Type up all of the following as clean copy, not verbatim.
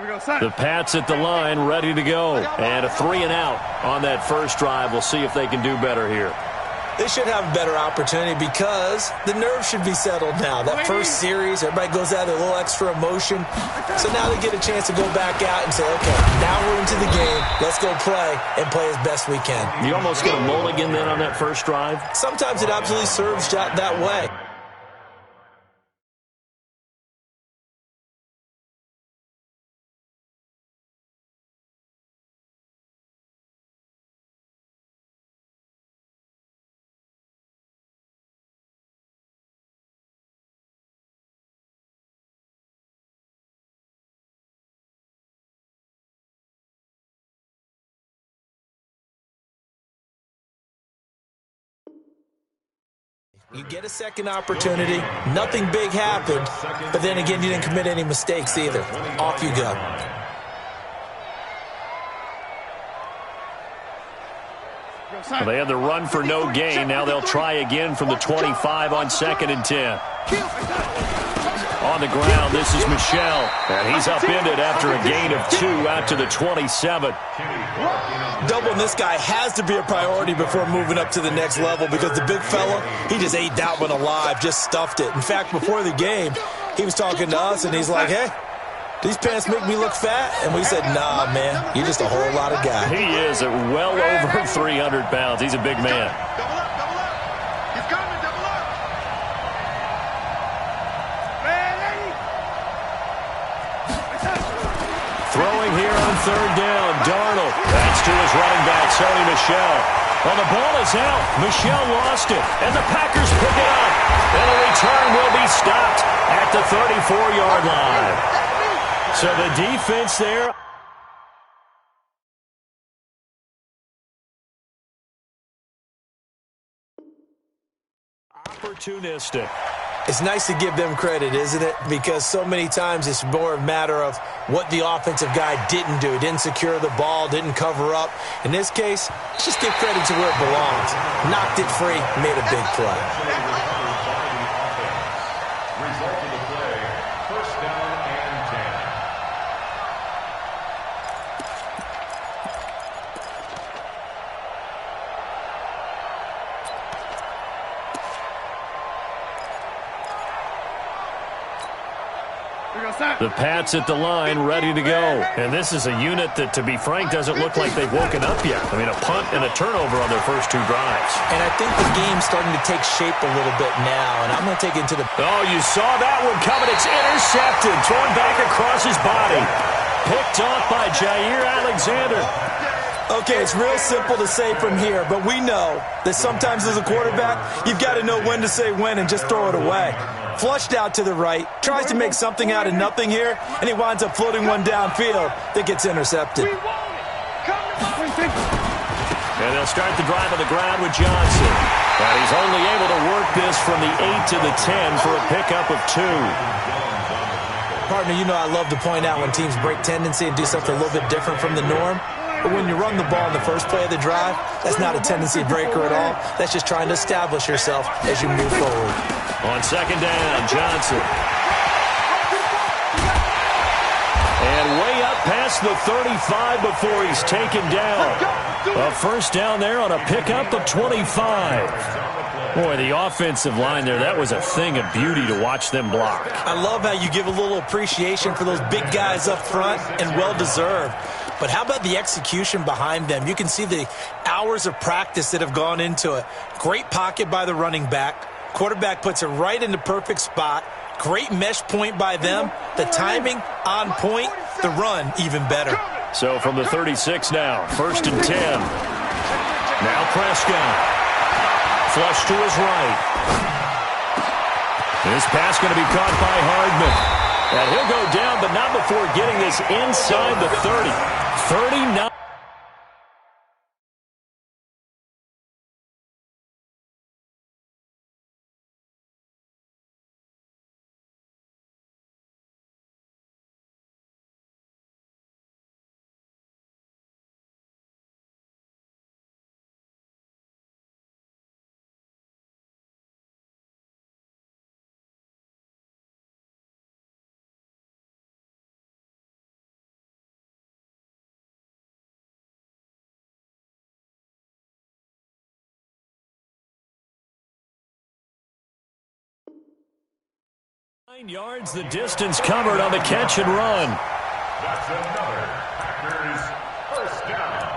The Pats at the line, ready to go. And a 3-and-out on that first drive. We'll see if they can do better here. They should have a better opportunity because the nerves should be settled now. That first series, everybody goes out with a little extra emotion. So now they get a chance to go back out and say, okay, now we're into the game. Let's go play and play as best we can. You almost get a mulligan then on that first drive? Sometimes it absolutely serves that way. You get a second opportunity. Nothing big happened. But then again, you didn't commit any mistakes either. Off you go. Well, they had the run for no gain. Now they'll try again from the 25 on 2nd and 10. On the ground, this is Michel. And he's upended after a gain of 2 out to the 27. Doubling this guy has to be a priority before moving up to the next level because the big fella, he just ate that one alive, just stuffed it. In fact, before the game, he was talking to us, and he's like, hey, these pants make me look fat? And we said, nah, man, you're just a whole lot of guy. He is at well over 300 pounds. He's a big man. Throwing here on 3rd down, Darnold. That's to his running back, Sony Michel. Well, the ball is out. Michel lost it, and the Packers pick it up. And the return will be stopped at the 34-yard line. So the defense there. Opportunistic. It's nice to give them credit, isn't it? Because so many times it's more a matter of what the offensive guy didn't do. Didn't secure the ball, didn't cover up. In this case, let's just give credit to where it belongs. Knocked it free, made a big play. The Pats at the line, ready to go. And this is a unit that, to be frank, doesn't look like they've woken up yet. I mean, a punt and a turnover on their first 2 drives. And I think the game's starting to take shape a little bit now. And I'm going to take it into the... Oh, you saw that one coming. It's intercepted. Thrown back across his body. Picked off by Jair Alexander. Okay, it's real simple to say from here, but we know that sometimes as a quarterback, you've got to know when to say when and just throw it away. Flushed out to the right, tries to make something out of nothing here, and he winds up floating one downfield that gets intercepted. And they'll start the drive on the ground with Johnson. But he's only able to work this from the 8 to the 10 for a pickup of 2. Partner, you know I love to point out when teams break tendency and do something a little bit different from the norm. But when you run the ball in the first play of the drive, that's not a tendency breaker at all. That's just trying to establish yourself as you move forward. On 2nd down, Johnson. And way up past the 35 before he's taken down. A first down there on a pickup of 25. Boy, the offensive line there, that was a thing of beauty to watch them block. I love how you give a little appreciation for those big guys up front, and well-deserved. But how about the execution behind them? You can see the hours of practice that have gone into it. Great pocket by the running back. Quarterback puts it right in the perfect spot. Great mesh point by them. The timing on point. The run even better. So from the 36 now, 1st and 10. Now Prescott. Flush to his right. This pass going to be caught by Hardman. And he'll go down, but not before getting this inside the 30. 39. 9 yards, the distance covered on the catch and run. That's another Packers first down.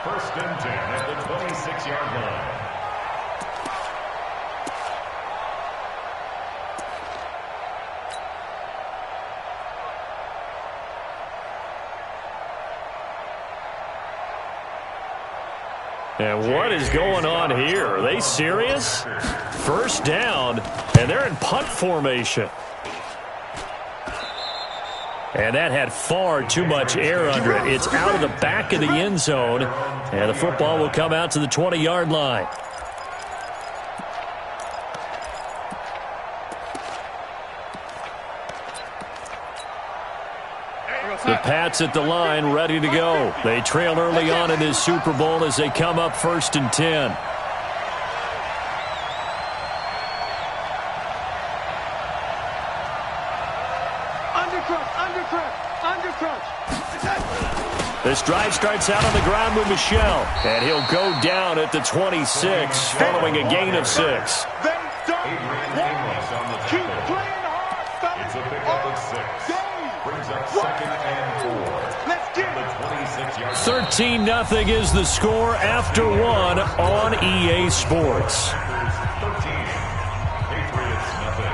1st and 10 at the 26-yard line. And what is going on here? Are they serious? 1st down, and they're in punt formation. And that had far too much air under it. It's out of the back of the end zone, and the football will come out to the 20-yard line. The Pats at the line, ready to go. They trail early on in this Super Bowl as they come up 1st and 10. This drive starts out on the ground with Michel, and he'll go down at the 26 following a gain of 6. They don't keep playing hard. It's a pickup of 6. Brings up 2nd and 4. Let's get it. 13-0 is the score after 1 on EA Sports. 13. Patriots nothing.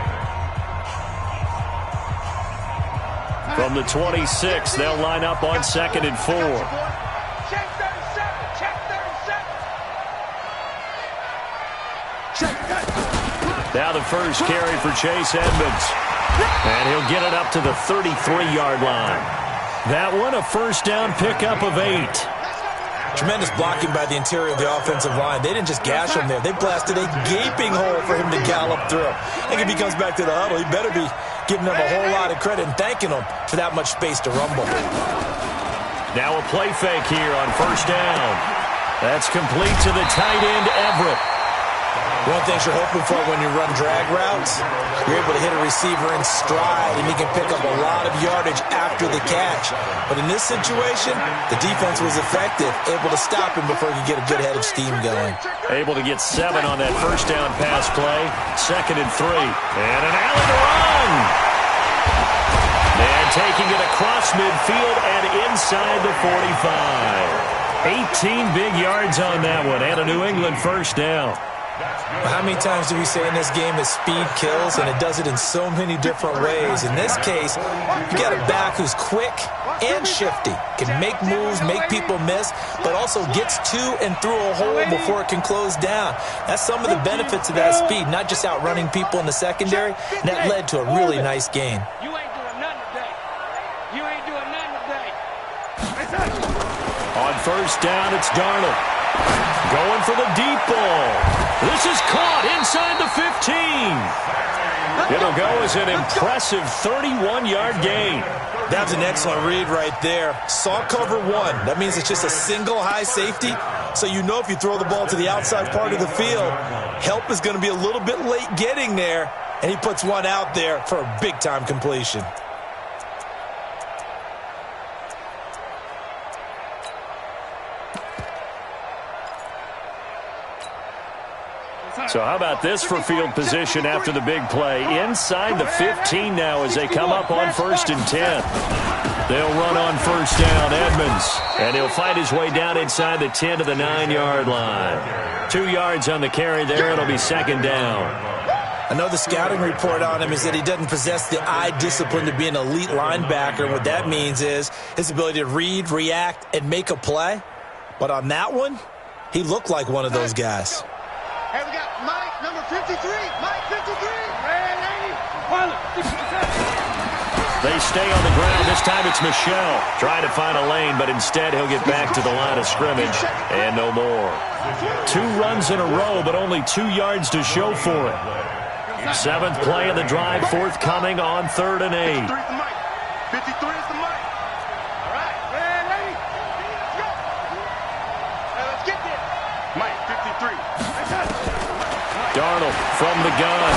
From the 26, they'll line up on 2nd and 4. Check 37. Check 37. Now the first carry for Chase Edmonds. And he'll get it up to the 33-yard line. That one, a 1st down pickup of 8. Tremendous blocking by the interior of the offensive line. They didn't just gash him there. They blasted a gaping hole for him to gallop through. I think if he comes back to the huddle, he better be giving them a whole lot of credit and thanking them for that much space to rumble. Now a play fake here on 1st down. That's complete to the tight end, Everett. One of the things you're hoping for when you run drag routes, you're able to hit a receiver in stride, and he can pick up a lot of yardage after the catch. But in this situation, the defense was effective, able to stop him before he could get a good head of steam going. Able to get 7 on that 1st down pass play. 2nd and 3. And an alley to run. And taking it across midfield and inside the 45. 18 big yards on that one, and a New England 1st down. How many times do we say in this game that speed kills, and it does it in so many different ways? In this case, you got a back who's quick and shifty, can make moves, make people miss, but also gets to and through a hole before it can close down. That's some of the benefits of that speed, not just outrunning people in the secondary, and that led to a really nice gain. You ain't doing nothing today. You ain't doing nothing today. On 1st down, it's Darnold. Going for the deep ball. This is caught inside the 15. It'll go as an impressive 31-yard gain. That's an excellent read right there. Saw cover 1. That means it's just a single high safety. So you know if you throw the ball to the outside part of the field, help is going to be a little bit late getting there. And he puts one out there for a big-time completion. So how about this for field position after the big play? Inside the 15 now as they come up on 1st and 10. They'll run on 1st down, Edmonds. And he'll fight his way down inside the 10 to the 9-yard line. 2 yards on the carry there. It'll be 2nd down. Another scouting report on him is that he doesn't possess the eye discipline to be an elite linebacker. And what that means is his ability to read, react, and make a play. But on that one, he looked like one of those guys. Hey, we got Mike, number 53. Mike, 53. Red 80. They stay on the ground. This time it's Michel trying to find a lane, but instead he'll get back to the line of scrimmage and no more. 2 runs in a row, but only 2 yards to show for it. 7th play of the drive, forthcoming on 3rd and 8. 53 is the mic. 53 is the mic. All right, red 80. Let's go. Now let's get this. Mike, 53. Darnold from the gun.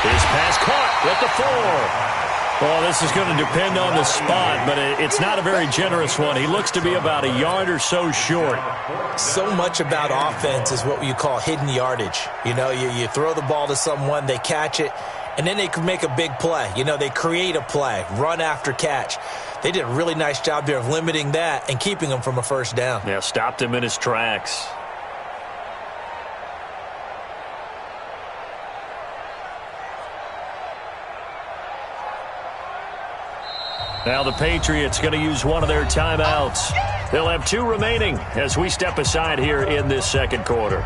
His pass caught at the 4. Well, this is going to depend on the spot, but it's not a very generous one. He looks to be about a yard or so short. So much about offense is what you call hidden yardage. You know, you throw the ball to someone, they catch it, and then they could make a big play. You know, they create a play, run after catch. They did a really nice job there of limiting that and keeping him from a first down. Yeah, stopped him in his tracks. Now the Patriots going to use one of their timeouts. They'll have 2 remaining as we step aside here in this second quarter.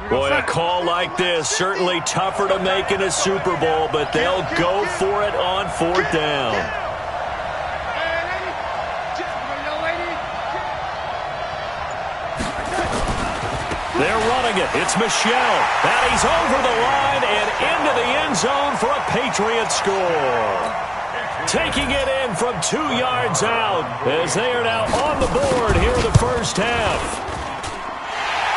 Boy, a call like this, certainly tougher to make in a Super Bowl, but they'll go for it on 4th down. They're running it. It's Michel. And he's over the line and into the end zone for a Patriot score. Taking it in from 2 yards out as they are now on the board here in the first half.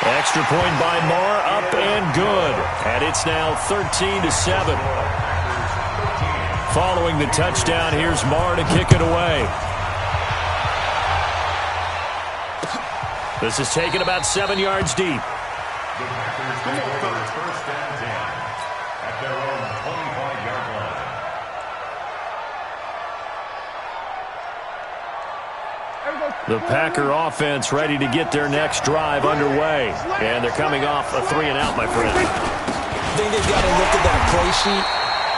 Extra point by Marr, up and good. And it's now 13-7. Following the touchdown, here's Marr to kick it away. This is taken about 7 yards deep. The Packers take over first and 10 at their own 25-yard line. The Packer offense ready to get their next drive underway. And they're coming off a 3-and-out, my friend. I think they've got to look at that play sheet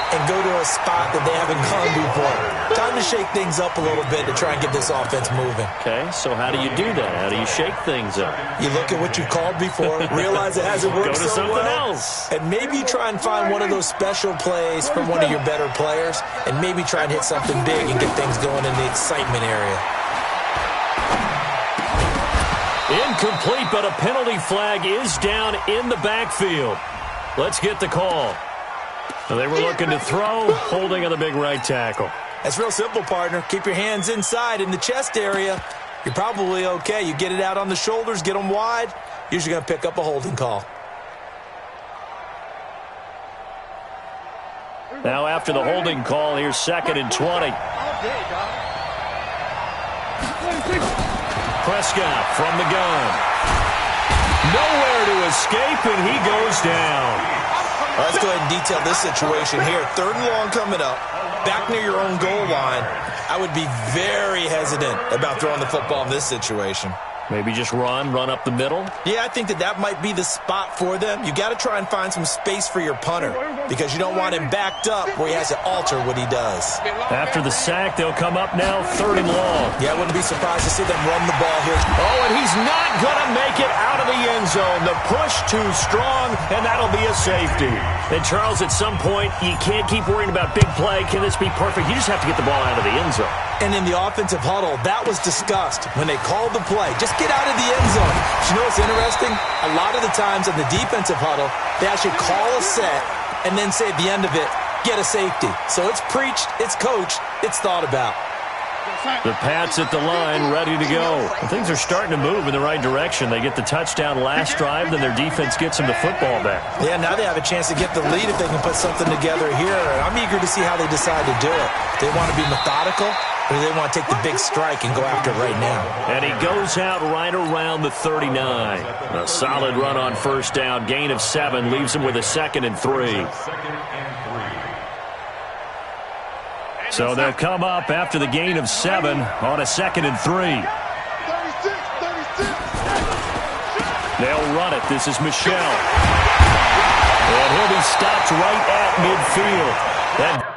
and go to a spot that they haven't gone before. Time to shake things up a little bit to try and get this offense moving. Okay, so how do you do that? How do you shake things up? You look at what you've called before, realize it hasn't worked Go to so something well, else. and maybe try and find one of those special plays from one of your better players, and maybe try and hit something big and get things going in the excitement area. Incomplete, but a penalty flag is down in the backfield. Let's get the call. They were looking to throw, holding on the big right tackle. That's real simple, partner. Keep your hands inside in the chest area. You're probably okay. You get it out on the shoulders, get them wide. Usually going to pick up a holding call. Now after the holding call, here's 2nd and 20. Prescott from the gun. Nowhere to escape, and he goes down. Let's go ahead and detail this situation here. 3rd and long coming up. Back near your own goal line. I would be very hesitant about throwing the football in this situation. Maybe just run up the middle. Yeah, I think that might be the spot for them. You got to try and find some space for your punter because you don't want him backed up where he has to alter what he does. After the sack, they'll come up now 3rd and long. Yeah, I wouldn't be surprised to see them run the ball here. Oh, and he's not going to make it out of the end zone. The push too strong, and that'll be a safety. And, Charles, at some point, you can't keep worrying about big play. Can this be perfect? You just have to get the ball out of the end zone. And in the offensive huddle, that was discussed when they called the play. Just get out of the end zone. But you know what's interesting? A lot of the times in the defensive huddle, they actually call a set and then say at the end of it, get a safety. So it's preached, it's coached, it's thought about. The Pats at the line, ready to go. Things are starting to move in the right direction. They get the touchdown last drive, then their defense gets them the football back. Yeah, now they have a chance to get the lead if they can put something together here. I'm eager to see how they decide to do it. They want to be methodical, or do they want to take the big strike and go after it right now? And he goes out right around the 39. A solid run on 1st down. Gain of 7 leaves him with a 2nd and 3. So they'll come up after the gain of 7 on a 2nd and 3. 36. They'll run it. This is Michel. And he'll be stopped right at midfield. That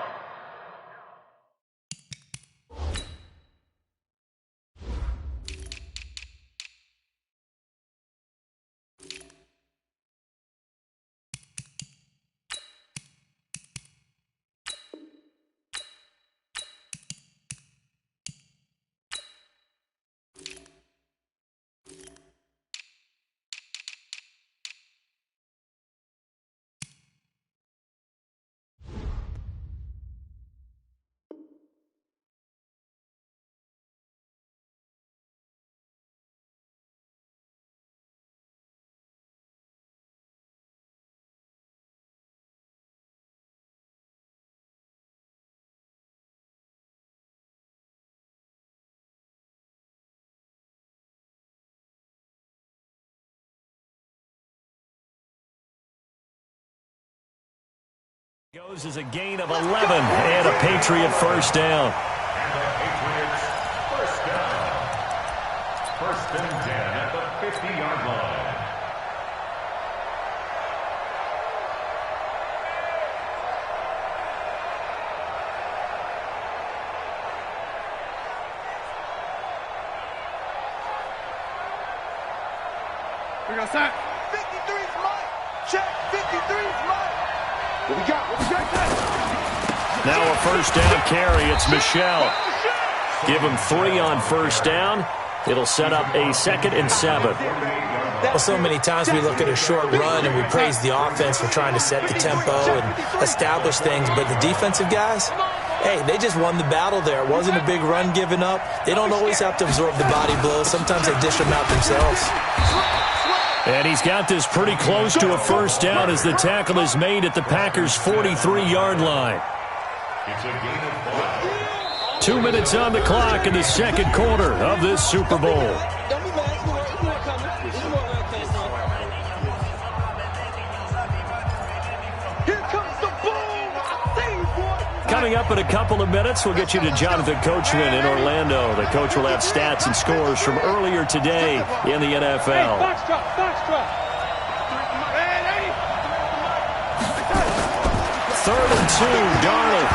Is a gain of 11 and a Patriot first down. And the Patriots first down. First and 10 at the 50-yard line. We got sack. 53's mine. Check. 53's mine. What we got? Now a first down carry. It's Michelle. Give him 3 on first down. It'll set up a 2nd and 7. Well, so many times we look at a short run and we praise the offense for trying to set the tempo and establish things, but the defensive guys, hey, they just won the battle there. It wasn't a big run given up. They don't always have to absorb the body blows. Sometimes they dish them out themselves. And he's got this pretty close to a first down as the tackle is made at the Packers' 43-yard line. It's a gain of 5. 2 minutes on the clock in the second quarter of this Super Bowl. Coming up in a couple of minutes, we'll get you to Jonathan Coachman in Orlando. The coach will have stats and scores from earlier today in the NFL. Third and 2, Darnold.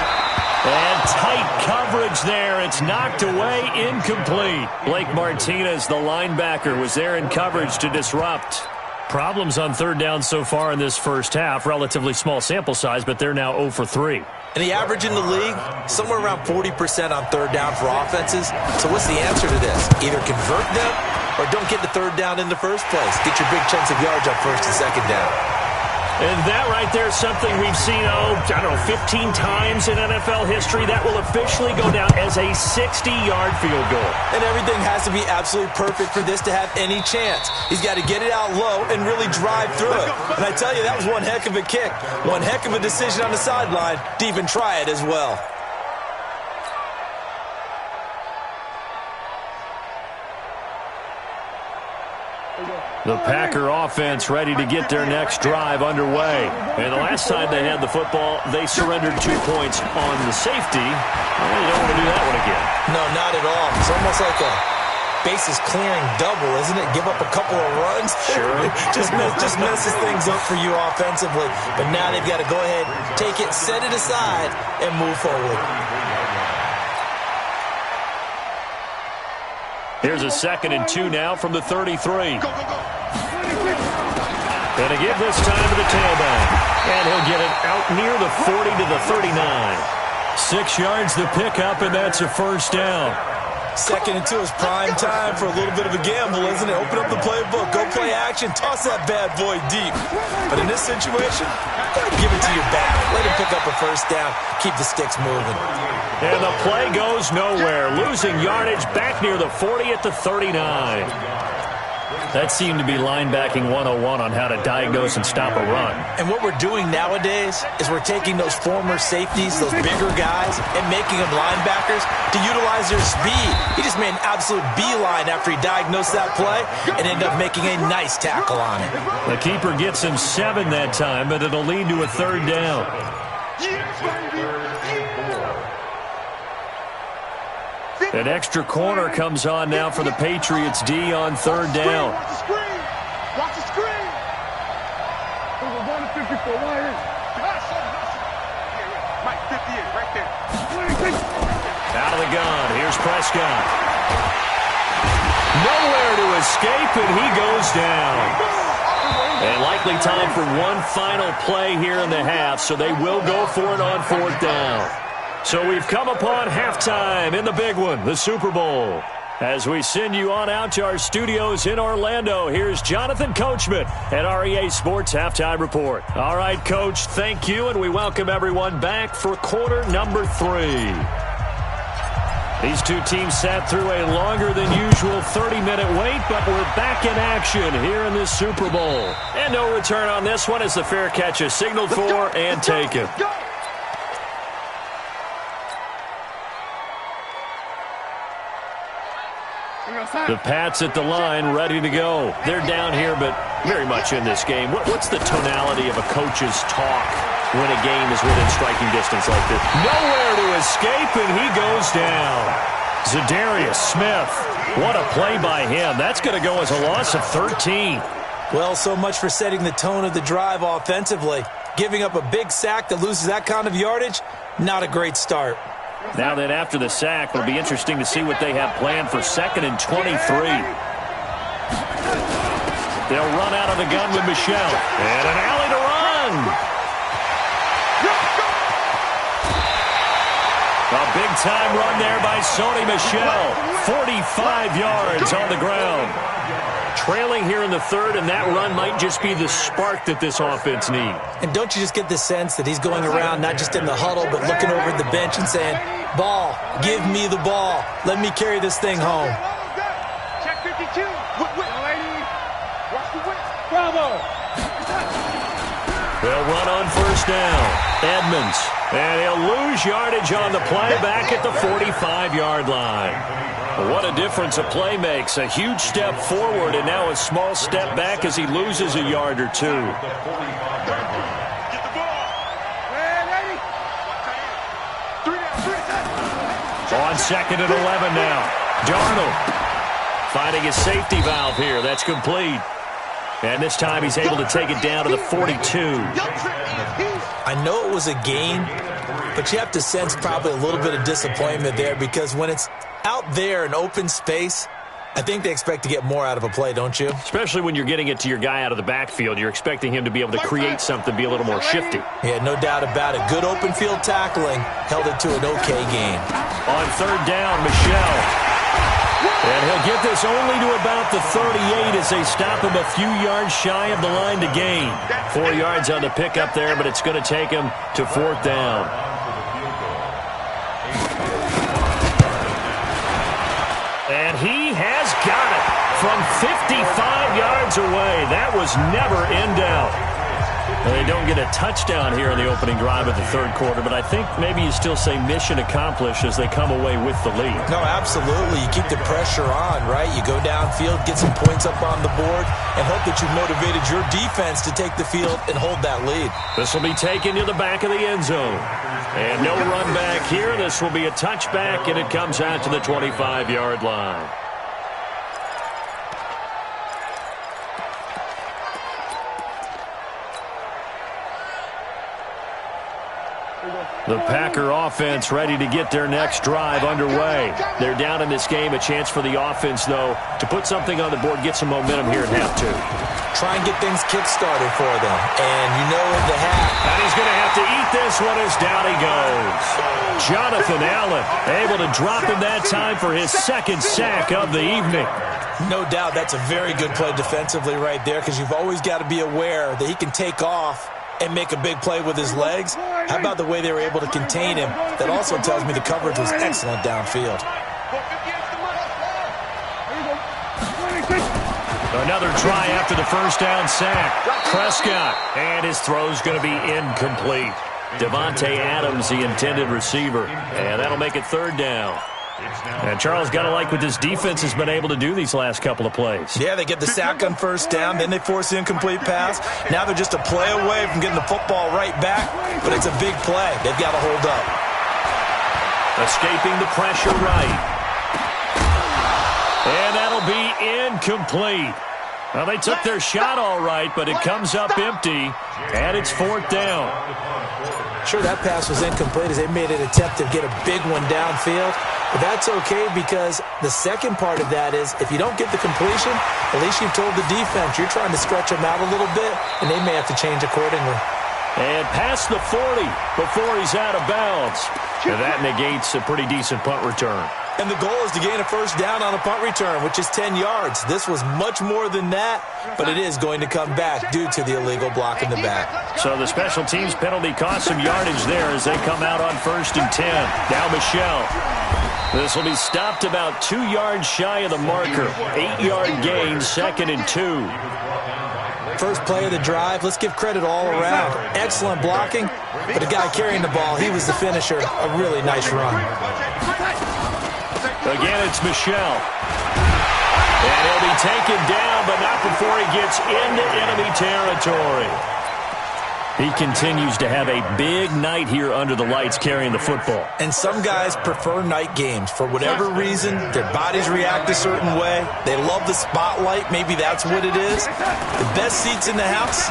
And tight coverage there. It's knocked away, incomplete. Blake Martinez, the linebacker, was there in coverage to disrupt. Problems on third down so far in this first half. Relatively small sample size, but they're now 0 for 3. And the average in the league, somewhere around 40% on third down for offenses. So what's the answer to this? Either convert them or don't get the third down in the first place. Get your big chunks of yards on first and second down. And that right there is something we've seen, 15 times in NFL history. That will officially go down as a 60-yard field goal. And everything has to be absolutely perfect for this to have any chance. He's got to get it out low and really drive through it. And I tell you, that was one heck of a kick. One heck of a decision on the sideline to even try it as well. The Packer offense ready to get their next drive underway. And the last time they had the football, they surrendered 2 points on the safety. Well, you don't want to do that one again. No, not at all. It's almost like a bases clearing double, isn't it? Give up a couple of runs. Sure. just messes things up for you offensively. But now they've got to go ahead, take it, set it aside, and move forward. Here's a 2nd and 2 now from the 33. And a give this time to the tailback. And he'll get it out near the 40 to the 39. 6 yards the pickup, and that's a first down. 2nd and 2 is prime time for a little bit of a gamble, isn't it? Open up the playbook, go play action, toss that bad boy deep. But in this situation, give it to your back. Let him pick up a first down. Keep the sticks moving. And the play goes nowhere. Losing yardage back near the 40 at the 39. That seemed to be linebacking 101 on how to diagnose and stop a run. And what we're doing nowadays is we're taking those former safeties, those bigger guys, and making them linebackers to utilize their speed. He just made an absolute beeline after he diagnosed that play and ended up making a nice tackle on it. The keeper gets him 7 that time, but it'll lead to a third down. An extra corner comes on now for the Patriots D on third down. Watch the screen. Watch the screen. Over 154. Right here. Mike, 58, right there. Out of the gun. Here's Prescott. Nowhere to escape, and he goes down. And likely time for one final play here in the half, so they will go for it on fourth down. So we've come upon halftime in the big one, the Super Bowl. As we send you on out to our studios in Orlando, here's Jonathan Coachman at REA Sports Halftime Report. All right, Coach, thank you, and we welcome everyone back for quarter number 3. These two teams sat through a longer than usual 30-minute wait, but we're back in action here in this Super Bowl. And no return on this one as the fair catch is signaled for and taken. The Pats at the line, ready to go. They're down here, but very much in this game. What's the tonality of a coach's talk when a game is within striking distance like this. Nowhere to escape, and he goes down. Zadarius Smith, what a play by him. That's going to go as a loss of 13. Well, so much for setting the tone of the drive offensively. Giving up a big sack that loses that kind of yardage, not a great start. Now then, after the sack, it'll be interesting to see what they have planned for 2nd and 23. They'll run out of the gun with Michel. And an alley to run. A big-time run there by Sony Michel. 45 yards on the ground. Trailing here in the third, and that run might just be the spark that this offense needs. And don't you just get the sense that he's going around not just in the huddle, but looking over at the bench and saying, ball, give me the ball. Let me carry this thing home. Check 52. Lady. Watch the whip. Bravo. They'll run on first down. Edmonds. And he'll lose yardage on the play back at the 45-yard line. What a difference a play makes. A huge step forward and now a small step back as he loses a yard or two. Get the ball. Ready. 3 down. On 2nd and 11 now. Darnold finding his safety valve here. That's complete. And this time he's able to take it down to the 42. I know it was a gain, but you have to sense probably a little bit of disappointment there because when it's out there in open space, I think they expect to get more out of a play, don't you? Especially when you're getting it to your guy out of the backfield. You're expecting him to be able to create something, be a little more shifty. Yeah, no doubt about it. Good open field tackling held it to an okay game. On 3rd down, Michel. And he'll get this only to about the 38 as they stop him a few yards shy of the line to gain. 4 yards on the pickup there, but it's going to take him to 4th down. And he has got it from 55 yards away. That was never in doubt. They don't get a touchdown here in the opening drive of the 3rd quarter, but I think maybe you still say mission accomplished as they come away with the lead. No, absolutely. You keep the pressure on, right? You go downfield, get some points up on the board, and hope that you've motivated your defense to take the field and hold that lead. This will be taken to the back of the end zone. And no run back here. This will be a touchback, and it comes out to the 25-yard line. The Packer offense ready to get their next drive underway. They're down in this game. A chance for the offense, though, to put something on the board, get some momentum here at half 2. Try and get things kick-started for them. And you know in the half. And he's going to have to eat this one as down he goes. Jonathan Allen able to drop him that time for his 2nd sack of the evening. No doubt that's a very good play defensively right there because you've always got to be aware that he can take off and make a big play with his legs. How about the way they were able to contain him? That also tells me the coverage was excellent downfield. Another try after the first down sack. Prescott, and his throw's going to be incomplete. Devontae Adams, the intended receiver, and that'll make it 3rd down. And Charles, got to like what this defense has been able to do these last couple of plays. Yeah, they get the sack on first down, then they force the incomplete pass. Now they're just a play away from getting the football right back, but it's a big play. They've got to hold up. Escaping the pressure right. And that'll be incomplete. Well, they took their shot all right, but it comes up empty, and it's 4th down. Sure, that pass was incomplete as they made an attempt to get a big one downfield. But that's okay because the second part of that is if you don't get the completion, at least you've told the defense you're trying to stretch them out a little bit, and they may have to change accordingly. And past the 40 before he's out of bounds. And that negates a pretty decent punt return. And the goal is to gain a first down on a punt return, which is 10 yards. This was much more than that, but it is going to come back due to the illegal block in the back. So the special teams penalty cost some yardage there as they come out on 1st and 10. Now Michel. This will be stopped about 2 yards shy of the marker. 8-yard gain, 2nd and 2. First play of the drive, let's give credit all around. Excellent blocking, but the guy carrying the ball, he was the finisher. A really nice run. Again, it's Michel. And he'll be taken down, but not before he gets into enemy territory. He continues to have a big night here under the lights carrying the football. And some guys prefer night games. For whatever reason, their bodies react a certain way. They love the spotlight. Maybe that's what it is. The best seats in the house,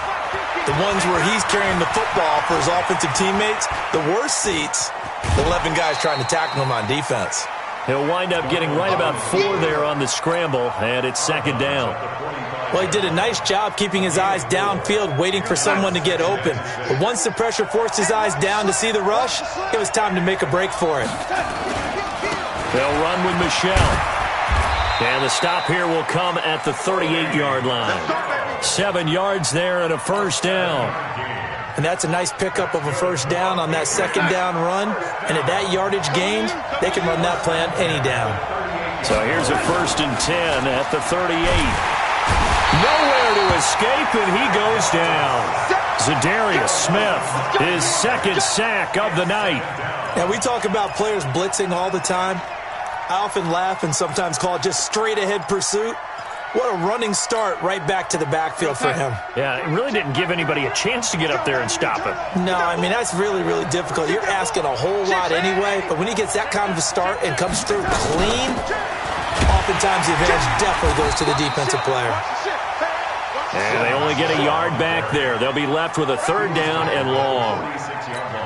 the ones where he's carrying the football for his offensive teammates. The worst seats, the 11 guys trying to tackle him on defense. He'll wind up getting right about 4 there on the scramble, and it's second down. Well, he did a nice job keeping his eyes downfield, waiting for someone to get open. But once the pressure forced his eyes down to see the rush, it was time to make a break for it. They'll run with Michel. And the stop here will come at the 38-yard line. 7 yards there and a first down. And that's a nice pickup of a first down on that second down run. And at that yardage gained, they can run that play on any down. So here's a 1st and 10 at the 38. Nowhere to escape, and he goes down. Zadarius Smith, his 2nd sack of the night. Now, we talk about players blitzing all the time. I often laugh and sometimes call it just straight-ahead pursuit. What a running start right back to the backfield for him. Yeah, it really didn't give anybody a chance to get up there and stop him. No, I mean, that's really, really difficult. You're asking a whole lot anyway, but when he gets that kind of a start and comes through clean, oftentimes the advantage definitely goes to the defensive player. And they only get a yard back there. They'll be left with a 3rd down and long.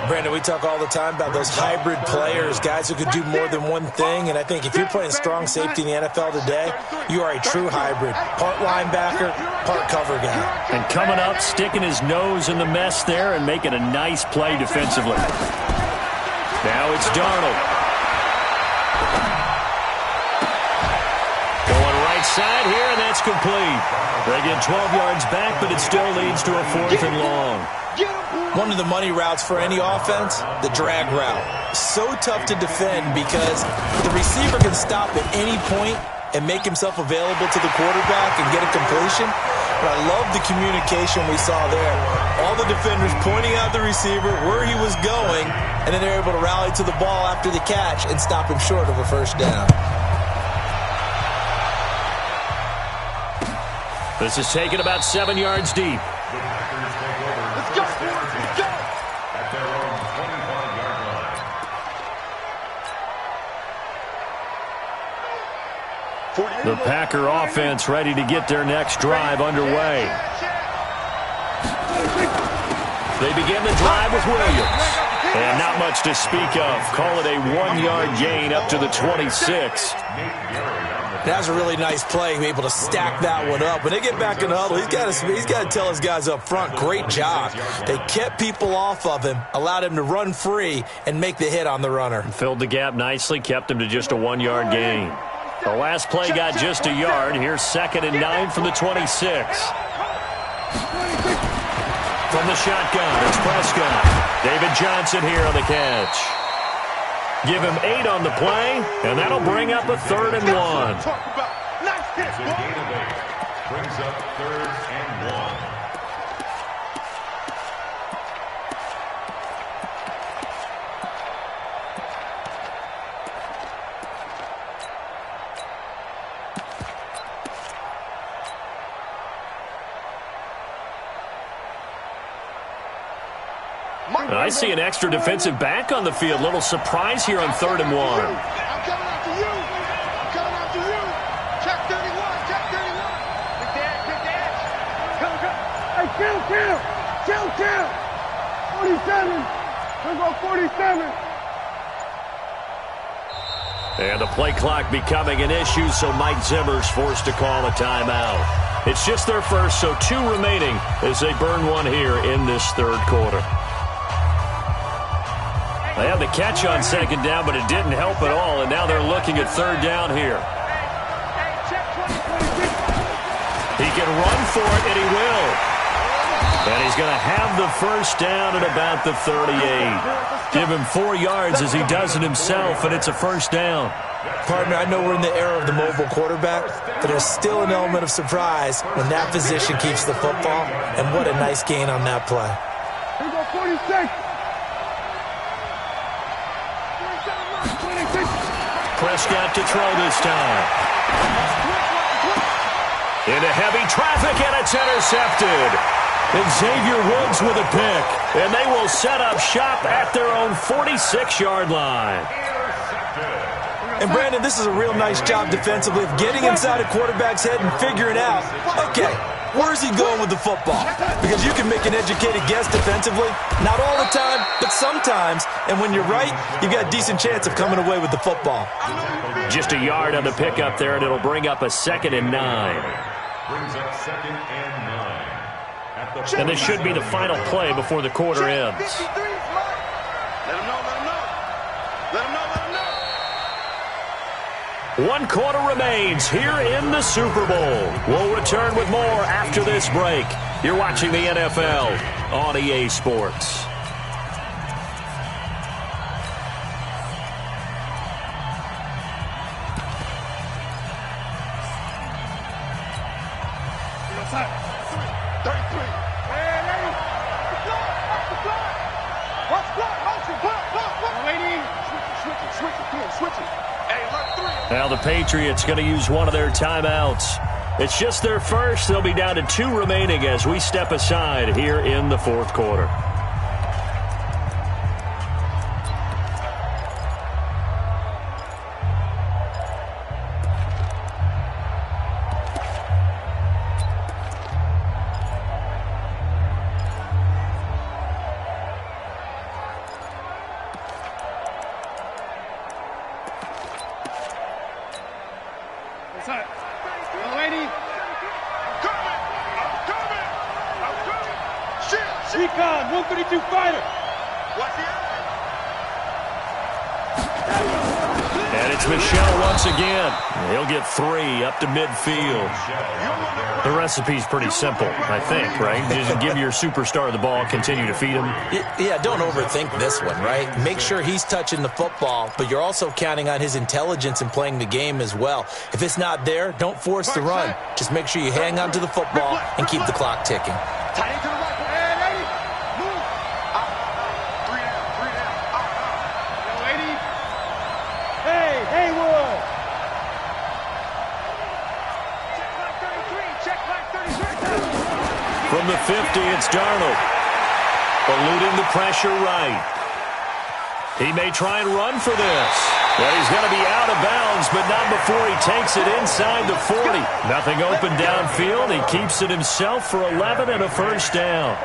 Brandon, we talk all the time about those hybrid players, guys who could do more than one thing, and I think if you're playing strong safety in the NFL today, you are a true hybrid. Part linebacker, part cover guy. And coming up, sticking his nose in the mess there and making a nice play defensively. Now it's Darnold. Going right side here, and that's complete. They get 12 yards back, but it still leads to a 4th and long. One of the money routes for any offense, the drag route. So tough to defend because the receiver can stop at any point and make himself available to the quarterback and get a completion. But I love the communication we saw there. All the defenders pointing out the receiver, where he was going, and then they're able to rally to the ball after the catch and stop him short of a first down. This is taken about 7 yards deep. Let's go. Let's go. At their own 25-yard line. The Packer offense ready to get their next drive underway. They begin the drive with Williams. And not much to speak of. Call it a 1-yard gain up to the 26. That was a really nice play, to be able to stack that one up. When they get back in the huddle, he's got to tell his guys up front, great job. They kept people off of him, allowed him to run free, and make the hit on the runner. Filled the gap nicely, kept him to just a 1-yard gain. The last play got just a yard. Here's 2nd and 9 from the 26. From the shotgun, it's Prescott. David Johnson here on the catch. Give him 8 on the play, and that'll bring up a 3rd and 1. It's a gain of 8. Brings up 3rd and 1. I see an extra defensive back on the field. Little surprise here on 3rd and 1. I'm coming after you. I'm coming after you. Check 31. Check 31. Big dash. Big dash. Hey, kill. 47. Let's go 47. And the play clock becoming an issue, so Mike Zimmer's forced to call a timeout. It's just their first, so 2 remaining as they burn one here in this 3rd quarter. They had the catch on 2nd down, but it didn't help at all, and now they're looking at 3rd down here. He can run for it, and he will. And he's going to have the first down at about the 38. Give him 4 yards as he does it himself, and it's a first down. Partner, I know we're in the era of the mobile quarterback, but there's still an element of surprise when that position keeps the football, and what a nice gain on that play. Here we go 46. Prescott to throw this time. Into heavy traffic, and it's intercepted. And Xavier Woods with a pick. And they will set up shop at their own 46-yard line. And, Brandon, this is a real nice job defensively of getting inside a quarterback's head and figuring out, okay, where's he going with the football? Because you can make an educated guess defensively. Not all the time, but sometimes. And when you're right, you've got a decent chance of coming away with the football. Just a yard on the pickup there, and it'll bring up a 2nd and 9. Brings up 2nd and 9. And this should be the final play before the quarter ends. Let him know, let him know. Let him know, let him know. 1 quarter remains here in the Super Bowl. We'll return with more after this break. You're watching the NFL on EA Sports. Now the Patriots going to use one of their timeouts. It's just their first. They'll be down to 2 remaining as we step aside here in the 4th quarter. Recon, 132 fighter. And it's Michel once again. He'll get 3 up to midfield. The recipe's pretty simple, I think, right? Just give your superstar the ball, continue to feed him. Yeah, don't overthink this one, right? Make sure he's touching the football, but you're also counting on his intelligence in playing the game as well. If it's not there, don't force the run. Just make sure you hang on to the football and keep the clock ticking. Tight end to the right. Move. Three down. Young lady. Hey, Haywood. Check back 33. From the 50, it's Darnold. Eluding the pressure right. He may try and run for this. Well, he's going to be out of bounds, but not before he takes it inside the 40. Nothing open downfield. He keeps it himself for 11 and a first down.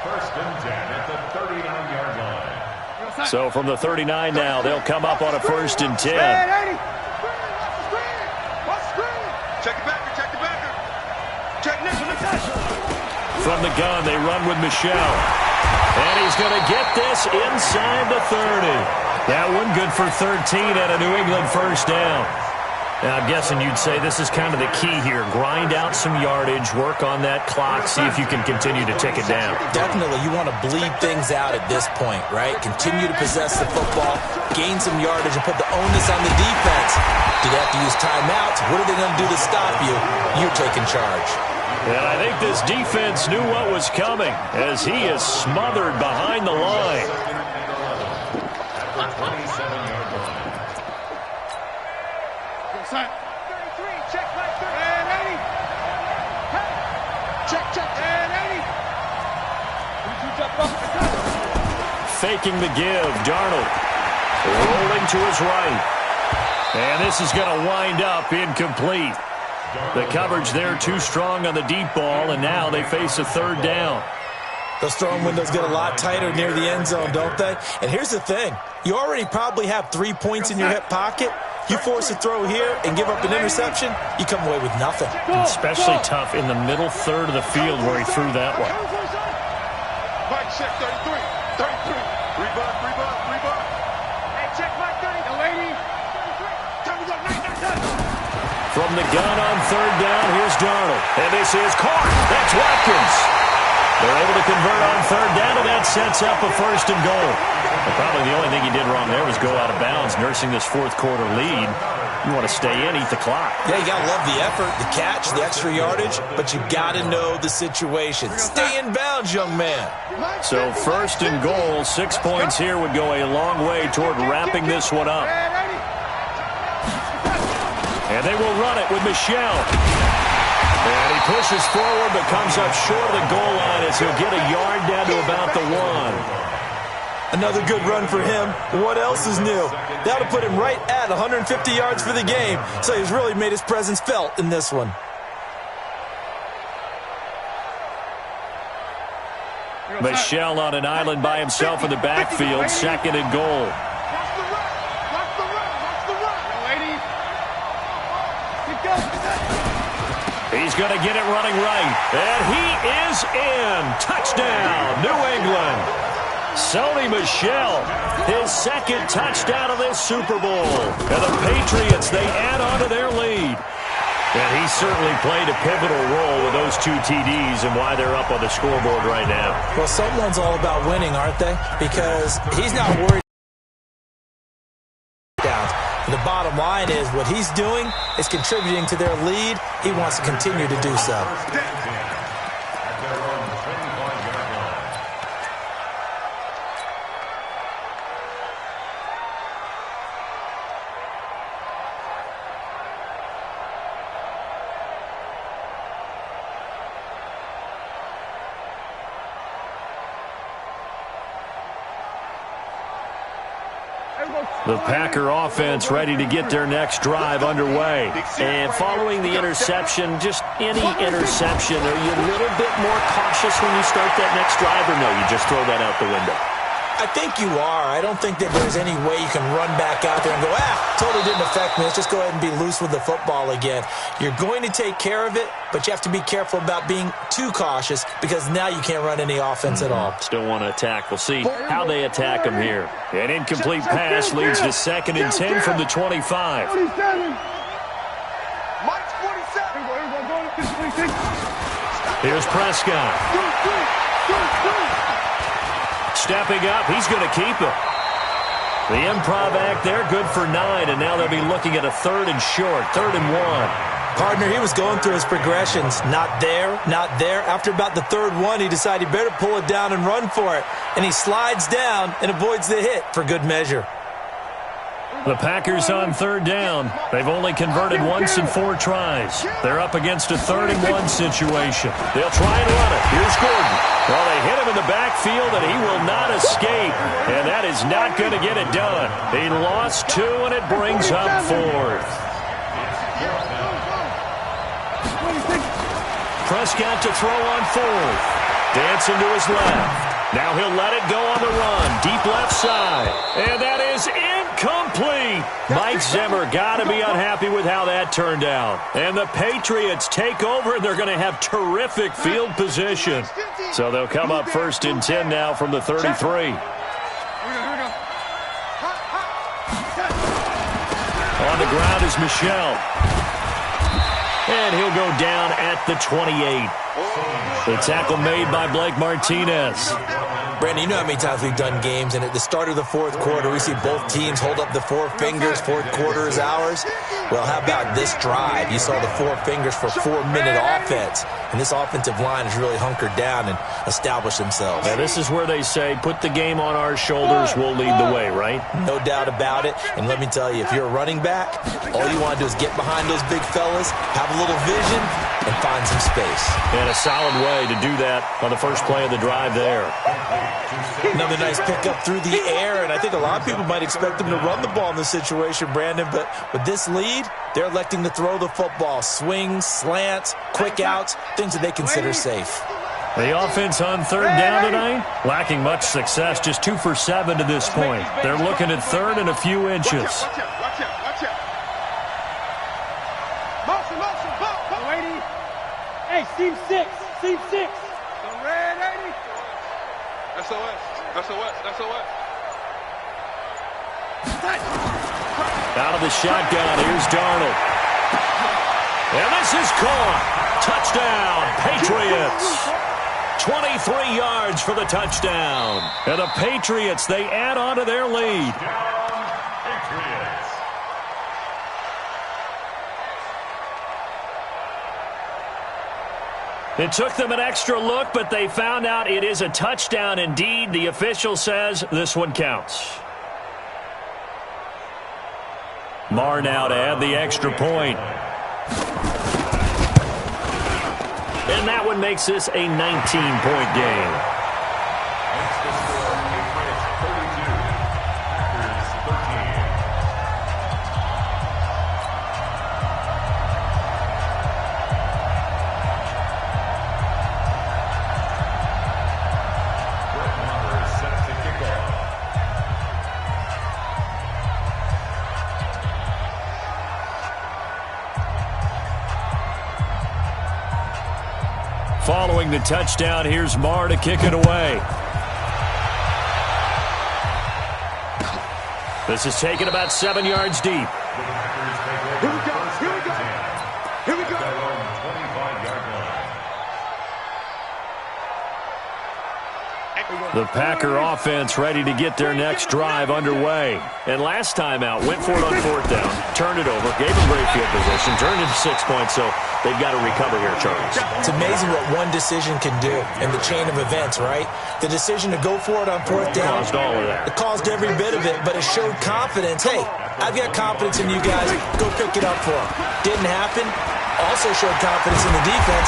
First and 10 at the 39-yard line. So from the 39 now, they'll come up on a 1st and 10. Check the backer. Check next. From the gun, they run with Michel. And he's going to get this inside the 30. That one good for 13 at a New England first down. Now, I'm guessing you'd say this is kind of the key here. Grind out some yardage, work on that clock, see if you can continue to tick it down. Definitely, you want to bleed things out at this point, right? Continue to possess the football, gain some yardage, and put the onus on the defense. Do they have to use timeouts? What are they going to do to stop you? You're taking charge. And I think this defense knew what was coming as he is smothered behind the line. At the 27-yard line. 33, check like 30. And 80. Check. And 80. Faking the give, Darnold rolling to his right. And this is going to wind up incomplete. The coverage there too strong on the deep ball, and now they face a 3rd down. Those throwing windows get a lot tighter near the end zone, don't they? And here's the thing. You already probably have 3 points in your hip pocket. You force a throw here and give up an interception, you come away with nothing. Especially tough in the middle 1/3 of the field where he threw that one. Mike, check 33. Rebuff. Hey, check Mike 30. The lady. 33. Time is up. From the gun on 3rd down, here's Darnold. And this is caught. That's Watkins. They're able to convert on 3rd down, and that sets up a 1st and goal. But probably the only thing he did wrong there was go out of bounds, nursing this 4th quarter lead. You want to stay in, eat the clock. Yeah, you got to love the effort, the catch, the extra yardage, but you got to know the situation. Stay in bounds, young man. So 1st and goal, 6 points here would go a long way toward wrapping this one up. And they will run it with Michel. And he pushes forward but comes up short of the goal line as he'll get a yard down to about the 1. Another good run for him. What else is new? That'll put him right at 150 yards for the game. So he's really made his presence felt in this one. Michel on an island by himself in the backfield, 2nd and goal. He's going to get it running right. And he is in. Touchdown, New England. Sony Michel, his 2nd touchdown of this Super Bowl. And the Patriots, they add on to their lead. And he certainly played a pivotal role with those 2 TDs and why they're up on the scoreboard right now. Well, someone's all about winning, aren't they? Because he's not worried. The bottom line is what he's doing is contributing to their lead. He wants to continue to do so. The Packer offense ready to get their next drive underway. And following the interception, just any interception, are you a little bit more cautious when you start that next drive, or no, you just throw that out the window? I think you are. I don't think that there's any way you can run back out there and go, totally didn't affect me. Let's just go ahead and be loose with the football again. You're going to take care of it, but you have to be careful about being too cautious because now you can't run any offense at all. Still want to attack. We'll see how they attack them here. An incomplete pass leads to 2nd and 10 from the 25. Here's Prescott. Stepping up, he's going to keep it. The improv act there, good for 9, and now they'll be looking at a 3rd and short, 3rd and 1. Partner, he was going through his progressions. Not there, not there. After about the 3rd one, he decided he better pull it down and run for it. And he slides down and avoids the hit for good measure. The Packers on 3rd down. They've only converted once in 4 tries. They're up against a 3rd and 1 situation. They'll try and run it. Here's Gordon. Well, they hit him in the backfield, and he will not escape. And that is not going to get it done. He lost 2, and it brings up 4th. Prescott to throw on 4th. Dancing to his left. Now he'll let it go on the run. Deep left side. And that is incomplete. Mike Zimmer got to be unhappy with how that turned out. And the Patriots take over, and they're going to have terrific field position. So they'll come up 1st and 10 now from the 33. On the ground is Michel. And he'll go down at the 28. The tackle made by Blake Martinez. Brandon, you know how many times we've done games, and at the start of the 4th quarter, we see both teams hold up the 4 fingers, 4th quarter is ours. Well, how about this drive? You saw the 4 fingers for 4-minute offense, and this offensive line has really hunkered down and established themselves. Now, this is where they say, put the game on our shoulders, we'll lead the way, right? No doubt about it, and let me tell you, if you're a running back, all you want to do is get behind those big fellas, have a little vision, and find some space. And a solid way to do that on the first play of the drive there. Another nice pickup through the air, and I think a lot of people might expect them to run the ball in this situation, Brandon, but with this lead, they're electing to throw the football. Swings, slants, quick outs, things that they consider safe. The offense on 3rd down tonight, lacking much success, just 2 for 7 to this point. They're looking at 3rd and a few inches. Watch out. Motion, waiting. Hey, seam 6. The red 80. SOS. Out of the shotgun, here's Darnold. And this is caught. Touchdown, Patriots. 23 yards for the touchdown. And the Patriots, they add on to their lead. Patriots. It took them an extra look, but they found out it is a touchdown indeed. The official says this one counts. Marr now to add the extra point. And that one makes this a 19-point game. Makes the score Patriots 32, Packers 13. Brett Maher is set to kick off. Following the touchdown, here's Maher to kick it away. This is taken about 7 yards deep. The Packers take over. Here we go. Here we go. Here we go. Their own 25-yard line. The Packer offense ready to get their next drive underway. And last time out, went for it on 4th down, turned it over, gave them great field position, turned it to 6 points, so they've got to recover here, Charles. It's amazing what one decision can do in the chain of events, right? The decision to go for it on 4th down. Caused all of that. It caused every bit of it, but it showed confidence. Hey, I've got confidence in you guys. Go pick it up for them. Didn't happen. Also showed confidence in the defense.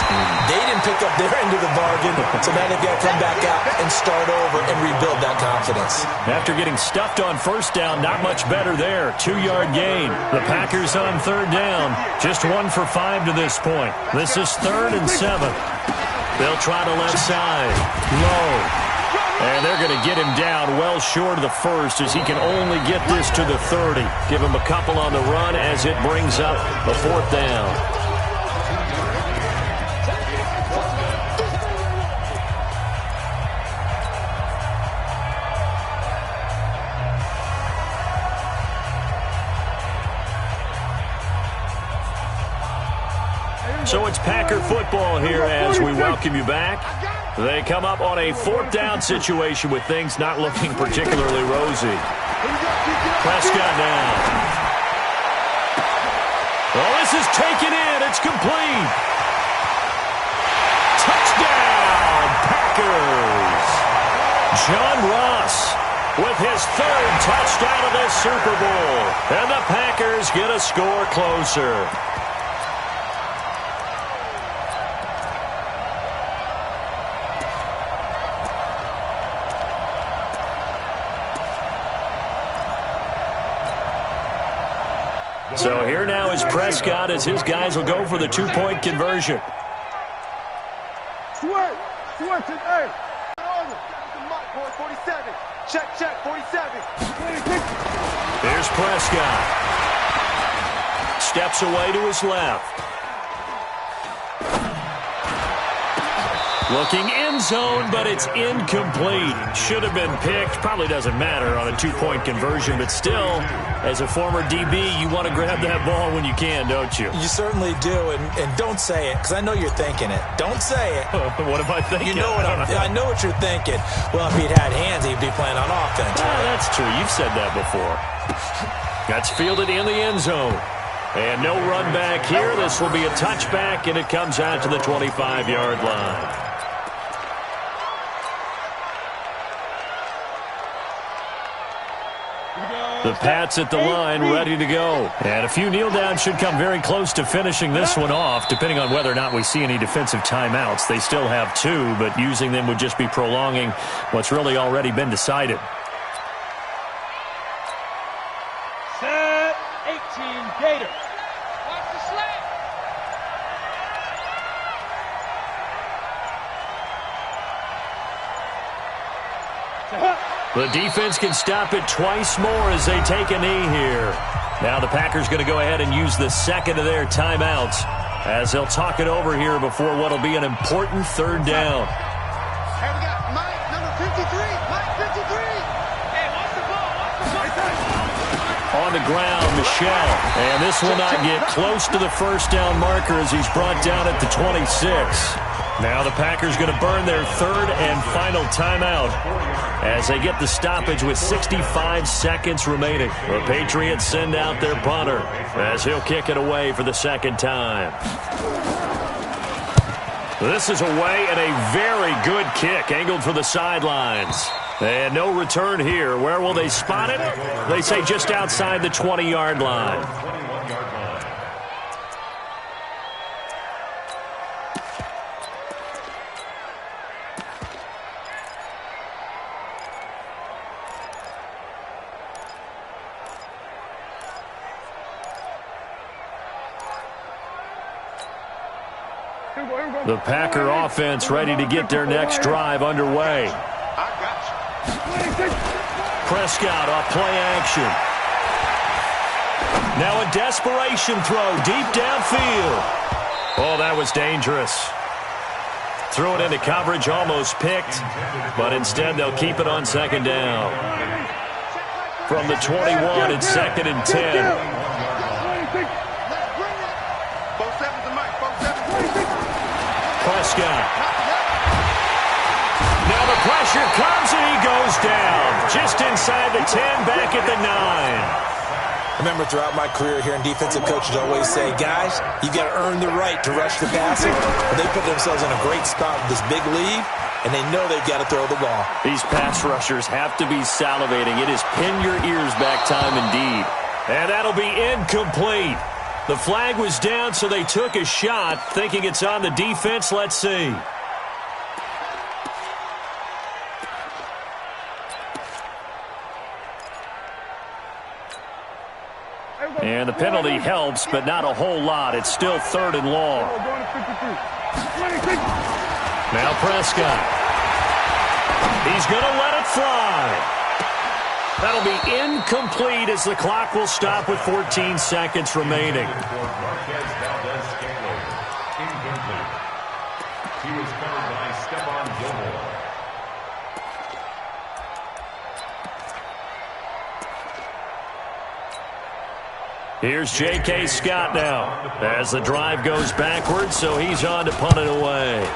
They didn't pick up their end of the bargain, so now they've got to come back out and start over and rebuild that confidence. After getting stuffed on 1st down, not much better there. 2-yard gain. The Packers on 3rd down. Just 1 for 5 to this point. This is 3rd and 7. They'll try to left side. Low. And they're going to get him down well short of the 1st as he can only get this to the 30. Give him a couple on the run as it brings up the 4th down. So it's Packer football here as we welcome you back. They come up on a 4th down situation with things not looking particularly rosy. Prescott down. Oh, this is taken in. It's complete. Touchdown, Packers. John Ross with his 3rd touchdown of this Super Bowl. And the Packers get a score closer. So here now is Prescott as his guys will go for the 2-point conversion. Sweat today. 47. Check, 47. Here's Prescott. Steps away to his left. Looking end zone, but it's incomplete. Should have been picked. Probably doesn't matter on a 2-point conversion, but still, as a former DB, you want to grab that ball when you can, don't you? You certainly do, and don't say it, because I know you're thinking it. Don't say it. What am I thinking? You know what I know what you're thinking. Well, if he'd had hands, he'd be playing on offense. Oh, that's true. You've said that before. That's fielded in the end zone. And no run back here. This will be a touchback, and it comes out to the 25-yard line. The Pats at the line, ready to go. And a few kneel downs should come very close to finishing this one off, depending on whether or not we see any defensive timeouts. They still have 2, but using them would just be prolonging what's really already been decided. Set 18 Gators. Watch the slant. The defense can stop it twice more as they take a knee here. Now the Packers going to go ahead and use the second of their timeouts as they'll talk it over here before what will be an important 3rd down. Hey, we got Mike, number 53. Mike, 53. Hey, watch the ball. On the ground, Michelle. And this will not get close to the 1st down marker as he's brought down at the 26. Now the Packers going to burn their 3rd and final timeout as they get the stoppage with 65 seconds remaining. The Patriots send out their punter as he'll kick it away for the 2nd time. This is away and a very good kick angled for the sidelines. And no return here. Where will they spot it? They say just outside the 20-yard line. The Packer offense ready to get their next drive underway. Prescott off play action. Now a desperation throw deep downfield. Oh, that was dangerous. Threw it into coverage, almost picked, but instead they'll keep it on second down. From the 21, it's 2nd and 10. Prescott. Now the pressure comes and he goes down. Just inside the 10, back at the 9. I remember throughout my career here, and defensive coaches always say, guys, you got to earn the right to rush the passer. But they put themselves in a great spot with this big lead, and they know they've got to throw the ball. These pass rushers have to be salivating. It is pin your ears back time indeed. And that'll be incomplete. The flag was down, so they took a shot, thinking it's on the defense. Let's see. And the penalty helps, but not a whole lot. It's still 3rd and long. Now Prescott. He's going to let it fly. That'll be incomplete as the clock will stop with 14 seconds remaining. Here's J.K. Scott now as the drive goes backwards, so he's on to punt it away.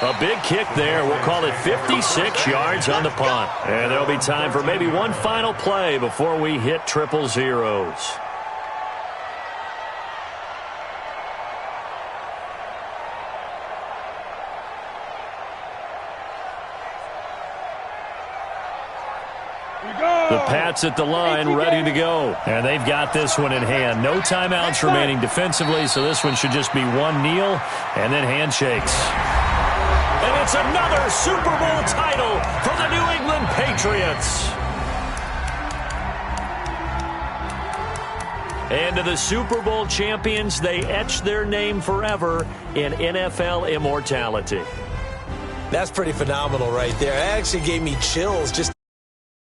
A big kick there. We'll call it 56 yards on the punt. And there'll be time for maybe one final play before we hit triple zeros. The Pats at the line, ready to go. And they've got this one in hand. No timeouts remaining defensively, so this one should just be one kneel and then handshakes. And it's another Super Bowl title for the New England Patriots. And to the Super Bowl champions, they etch their name forever in NFL immortality. That's pretty phenomenal right there. It actually gave me chills just